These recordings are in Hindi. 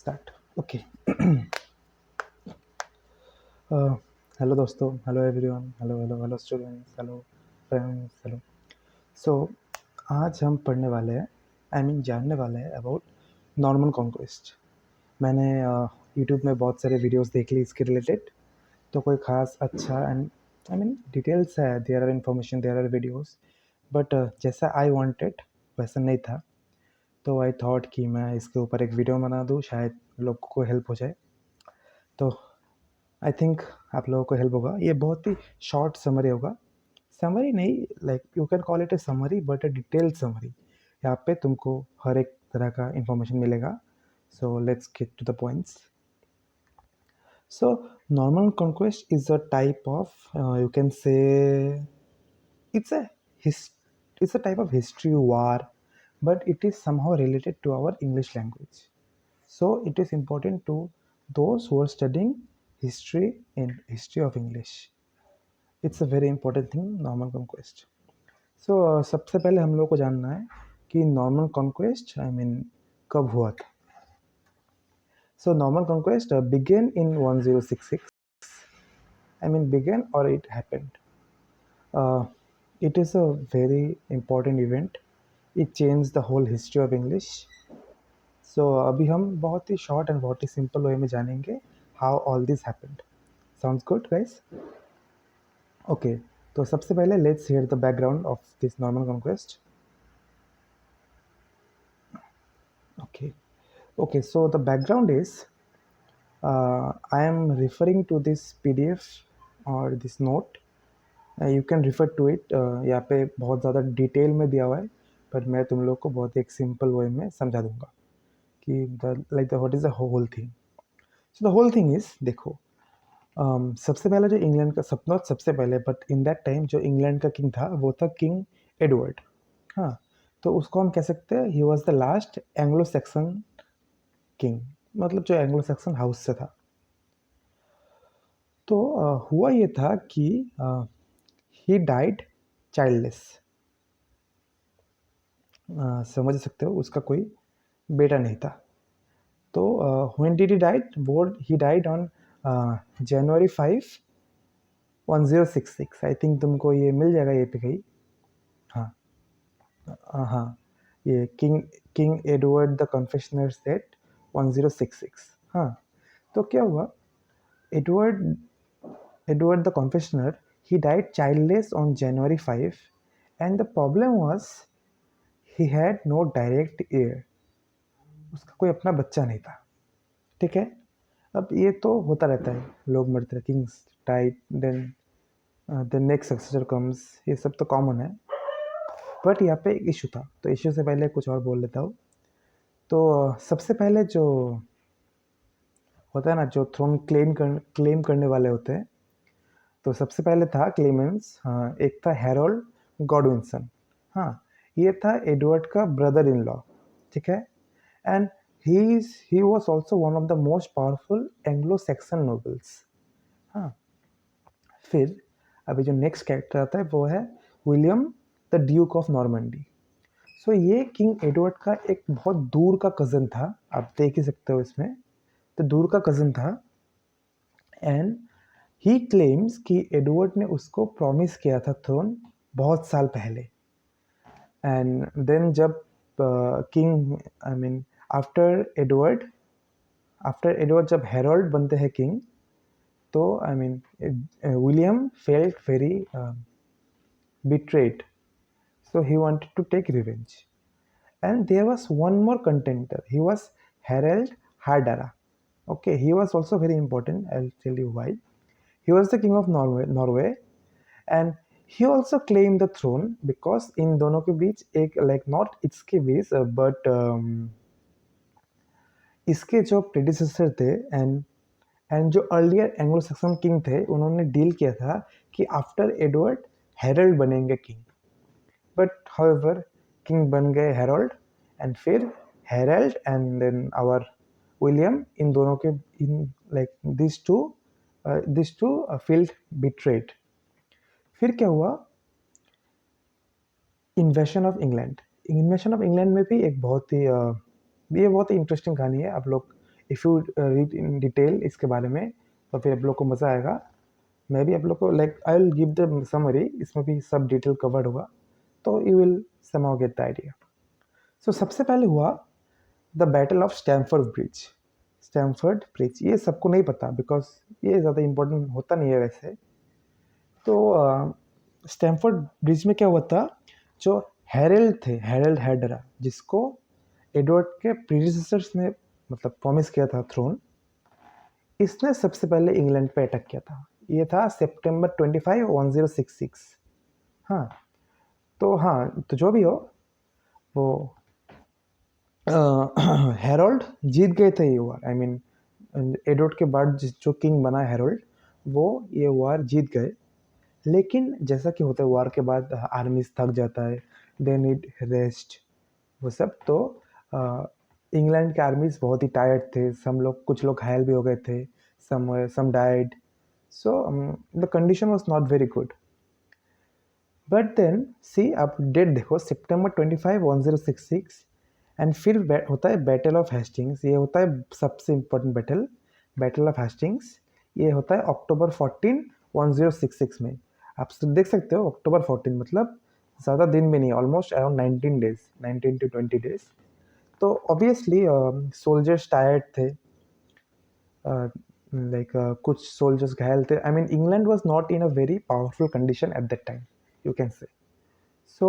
Start okay. हेलो दोस्तों, hello everyone, hello hello hello students, hello friends, hello. So आज हम पढ़ने वाले हैं, जानने वाले हैं अबाउट नॉर्मन कॉन्क्वेस्ट। मैंने यूट्यूब में बहुत सारे वीडियोस देख ली इसके रिलेटेड, तो कोई ख़ास अच्छा एंड डिटेल्स है, there are information, there are videos, but जैसा आई वांटेड वैसा नहीं था। तो आई थॉट कि मैं इसके ऊपर एक वीडियो बना दूँ, शायद लोगों को हेल्प हो जाए। तो आई थिंक आप लोगों को हेल्प होगा। ये बहुत ही शॉर्ट समरी होगा, समरी नहीं, like you can call it a summary but a detailed summary. यहाँ पे तुमको हर एक तरह का इंफॉर्मेशन मिलेगा। So let's get to the points. So Norman Conquest is a type of you can say it's a his, it's a type of history war, but it is somehow related to our English language. So it is important to those who are studying history in history of English. It's a very important thing, Norman conquest. So सबसे पहले हम लोग को जानना है कि नॉर्मन कॉन्क्वेस्ट कब हुआ था. So Norman conquest began in 1066. Began or it happened. It is a very important event. It changed the whole history of English. So अभी हम बहुत ही short and बहुत ही simple way में जानेंगे how all this happened. Sounds good, guys? Okay. तो सबसे पहले let's hear the background of this Norman conquest. Okay. So the background is I am referring to this PDF or this note. You can refer to it. यहाँ पे बहुत ज़्यादा डिटेल में दिया हुआ है, पर मैं तुम लोग को बहुत एक सिंपल वे में समझा दूंगा कि what is the whole thing. So the whole thing is, देखो, सबसे पहले जो इंग्लैंड का नॉट सबसे पहले बट इन दैट टाइम जो इंग्लैंड का किंग था वो था किंग एडवर्ड. हाँ, तो उसको हम कह सकते हैं he was the last Anglo Saxon king, मतलब जो एंग्लो सैक्सन हाउस से था. तो हुआ ये था कि ही डाइड चाइल्डलेस. समझ सकते हो, उसका कोई बेटा नहीं था. तो व्हेन डिड ही डाइड, वो he died on January 5, 1066. I think तुमको ये मिल जाएगा ये पे कहीं. हाँ हाँ, ये king king Edward the confessor set 1066. हाँ, तो क्या हुआ, Edward Edward the confessor he died childless on January 5 and the problem was he had no direct heir. उसका कोई अपना बच्चा नहीं था. ठीक है, अब ये तो होता रहता है, लोग मरते हैं, kings died, then the next successor comes, ये सब तो कॉमन है. बट यहाँ पे एक इशू था, तो इशू से पहले कुछ और बोल लेता हूँ. तो सबसे पहले जो होता है ना, जो थ्रोन क्लेम करने वाले होते हैं, तो सबसे पहले था क्लेमेंस. एक था हैरोल्ड गॉडविनसन. हाँ, ये था एडवर्ड का ब्रदर इन लॉ. ठीक है, and he was also one of the most powerful Anglo Saxon nobles. हाँ, फिर अभी जो नेक्स्ट कैरेक्टर आता है वो है William the duke of Normandy. So ये किंग एडवर्ड का एक बहुत दूर का कज़न था, आप देख ही सकते हो इसमें, तो दूर का कज़न था. एंड ही क्लेम्स कि एडवर्ड ने उसको प्रॉमिस किया था थ्रोन बहुत साल पहले. एंड देन जब किंग आफ्टर एडवर्ड जब हेरोल्ड बनते हैं किंग, तो William felt very betrayed, so he wanted to take revenge. And there was one more contender, he was Harald Hardara. Okay, he was also very important, I'll tell you why. He was the king of Norway, and he also claimed the throne because in दोनों के बीच एक, like not इसके बीच but इसके जो प्रेडिसेसर थे एंड जो अर्लियर एंग्लो सैक्सन किंग थे, उन्होंने डील किया था कि आफ्टर एडवर्ड हेरल्ड बनेंगे किंग. बट हाउएवर किंग बन गए हेरोल्ड, एंड फिर Harold and then our William, इन दोनों के इन like this to field betrayed. फिर क्या हुआ, invasion of England. Invasion of England में भी एक बहुत ही ये बहुत ही इंटरेस्टिंग कहानी है. आप लोग if you read in detail इसके बारे में तो फिर आप लोग को मज़ा आएगा। मैं भी आप लोग को like I will give the summary, इसमें भी सब डिटेल कवर्ड होगा, तो you will somehow get the idea. So सबसे पहले हुआ the battle of Stamford Bridge. Stamford Bridge ये सबको नहीं पता बिकॉज ये ज़्यादा इम्पोर्टेंट होता नहीं है वैसे। तो स्टैमफोर्ड ब्रिज में क्या हुआ था, जो हेरल्ड थे, हेरल्ड हैडरा, जिसको एडवर्ड के प्रीडिसेसर्स ने मतलब प्रॉमिस किया था थ्रोन, इसने सबसे पहले इंग्लैंड पे अटैक किया था। ये था सितंबर 25, 1066। हाँ तो जो भी हो वो हेरोल्ड जीत गए थे ये वार। आई मीन एडवर्ड के बाद जो किंग बना हेरोल्ड, वो ये वार जीत गए। लेकिन जैसा कि होता है वार के बाद आर्मीज थक जाता है, दे नीड रेस्ट, वो सब। तो इंग्लैंड के आर्मीज बहुत ही टायर्ड थे, कुछ लोग घायल भी हो गए थे, some died, so the condition was not very good. But then see आप डेट देखो, सितंबर 25, 1066, एंड फिर होता है बैटल ऑफ हेस्टिंग्स। ये होता है सबसे इम्पोर्टेंट बैटल ऑफ हेस्टिंग्स। ये होता है अक्टूबर 14, 1066 में। आप देख सकते हो अक्टूबर 14 मतलब ज़्यादा दिन भी नहीं, almost around 19 days, 19 to 20 days. तो ऑब्वियसली सोल्जर्स टायर्ड थे, लाइक कुछ सोल्जर्स घायल थे। I mean England was not in a very powerful condition at that time, you can say. So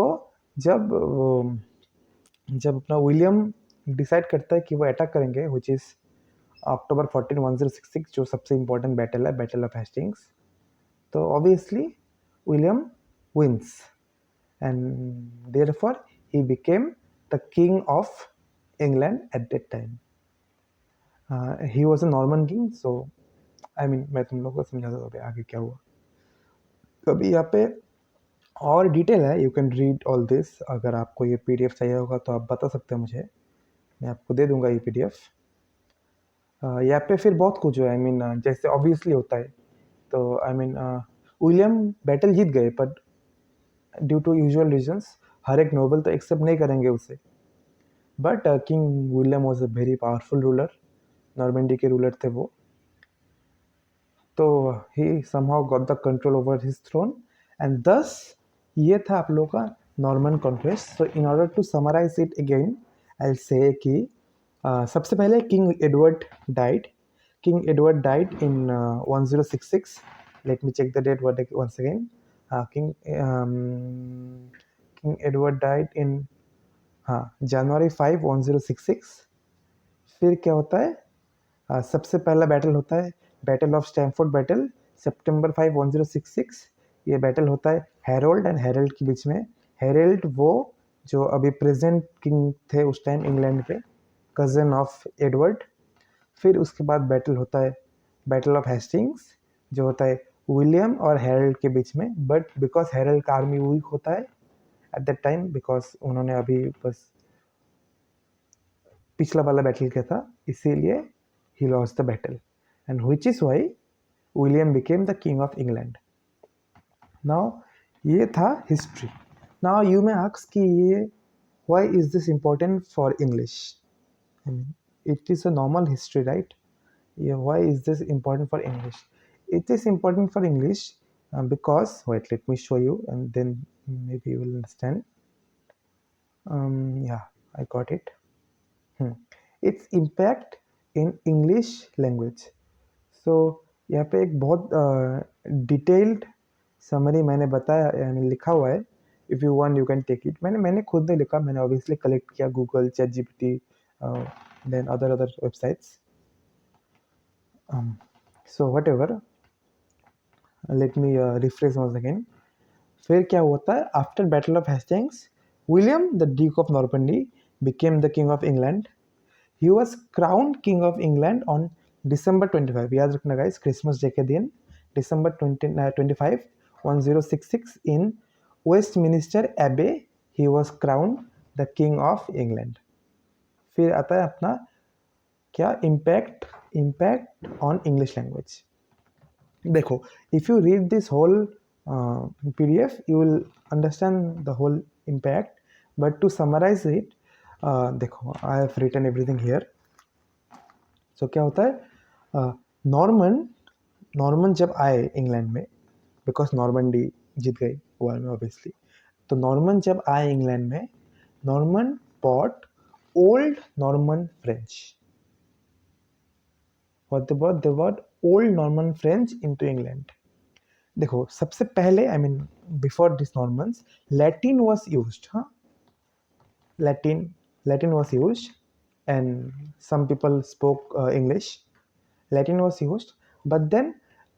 जब अपना विलियम डिसाइड करता है कि वो अटैक करेंगे, विच इज़ अक्टूबर 14, 1066, जो सबसे इम्पोर्टेंट बैटल है, बैटल ऑफ हेस्टिंग्स। तो obviously William wins and therefore he became the king of England at that time. He was a Norman king. So I mean मैं तुम लोग को समझाता हूँ अभी आगे क्या हुआ। अभी यहाँ पे और डिटेल है, you can read all this. अगर आपको ये पीडीएफ चाहिए होगा तो आप बता सकते हैं मुझे, मैं आपको दे दूंगा ये पीडीएफ। यहाँ पे फिर बहुत कुछ है, आई मीन जैसे ऑब्वियसली होता है। तो आई मीन विलियम बैटल जीत गए, but due to usual reasons हर एक नोबल तो एक्सेप्ट नहीं करेंगे उसे। But King William was a very powerful ruler, Normandy के रूलर थे वो। तो he somehow got the control over his throne and this ये था आप लोगों का Norman conquest. So in order to summarise it again I will say कि सबसे पहले King Edward died. King Edward died in 1066। Let me check the date once again. King Edward died in January 5, 1066। फिर क्या होता है, सबसे पहला बैटल होता है बैटल ऑफ स्टैमफोर्ड बैटल, सितंबर 5, 1066। ये बैटल होता है हेरोल्ड एंड हेरल्ड के बीच में। हेरल्ड वो जो अभी प्रेजेंट किंग थे उस टाइम इंग्लैंड के, कज़न ऑफ एडवर्ड। फिर उसके बाद बैटल होता है बैटल ऑफ हेस्टिंग्स, जो होता है विलियम और हेरल्ड के बीच में। बट बिकॉज हेरल्ड का आर्मी वीक होता है एट दैट टाइम, बिकॉज उन्होंने अभी बस पिछला वाला बैटल किया था, इसीलिए he lost the battle and which is why William became the king of England. Now ये था history. Now you may ask कि ये why is this important for English. I mean it is a normal history, right? Yeah, why is this important for English? It is important for English because, wait, let me show you and then maybe you will understand. Yeah, I got it. Its impact in English language. So यहाँ पे एक बहुत डिटेल्ड समरी मैंने बताया, यानी लिखा हुआ है। If you want you can take it. मैंने खुद नहीं लिखा, मैंने ऑब्वियसली कलेक्ट किया Google, ChatGPT, then other websites. So whatever, let me rephrase once again. फिर क्या होता है, after battle of Hastings William the duke of Normandy became the king of England. He was crowned king of England on December 25, याद रखना गाइस, क्रिसमस डे के दिन, December 25, 1066 in Westminster Abbey he was crowned the king of England. फिर आता है अपना क्या इम्पैक्ट ऑन इंग्लिश लैंग्वेज। देखो, if you read this whole PDF you will understand the whole impact, but to summarize it, देखो I have written everything here, सो क्या होता है, नॉर्मन जब आए इंग्लैंड में, बिकॉज नॉर्मंडी जीत गई वॉर में ऑब्वियसली, तो नॉर्मन जब आए इंग्लैंड में, Norman brought old Norman French, what they brought old Norman French into England. देखो सबसे पहले I mean before this Normans Latin was used, हाँ, Latin was used and some people spoke English. Latin was used, but then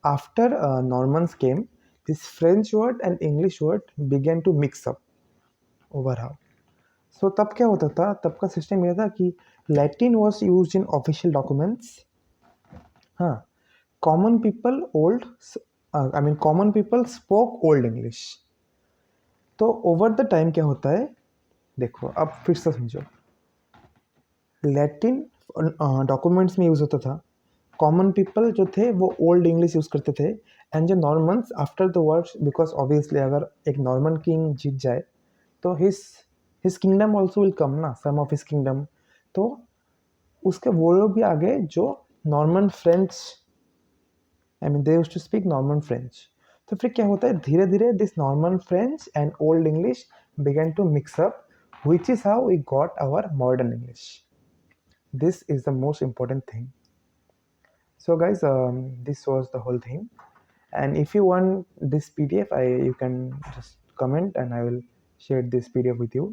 after Normans came, this French word and English word began to mix up overall. So तब क्या होता था, तब का सिस्टम यह था कि Latin was used in official documents, हाँ, common people spoke old English. तो ओवर द टाइम क्या होता है, देखो अब फिर से समझो, लैटिन डॉक्यूमेंट्स में यूज़ होता था, कॉमन पीपल जो थे वो ओल्ड इंग्लिश यूज़ करते थे, एंड जो Normans after the words, because obviously अगर एक नॉर्मन किंग जीत जाए तो his kingdom also will come ना, सम ऑफ हिज किंगडम, तो उसके वो लोग भी आगे जो Norman French, I mean they used to speak Norman French. तो फिर क्या होता है, धीरे धीरे this Norman French and old English began to mix up, which is how we got our modern English. This is the most important thing. So guys, this was the whole thing, and if you want this PDF, you can just comment and I will share this PDF with you.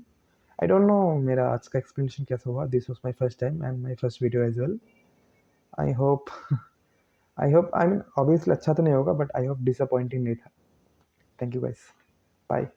I don't know मेरा आज का explanation कैसा हुआ. This was my first time and my first video as well. I hope I mean obviously अच्छा तो नहीं होगा, but I hope disappointing नहीं था. Thank you guys. Bye.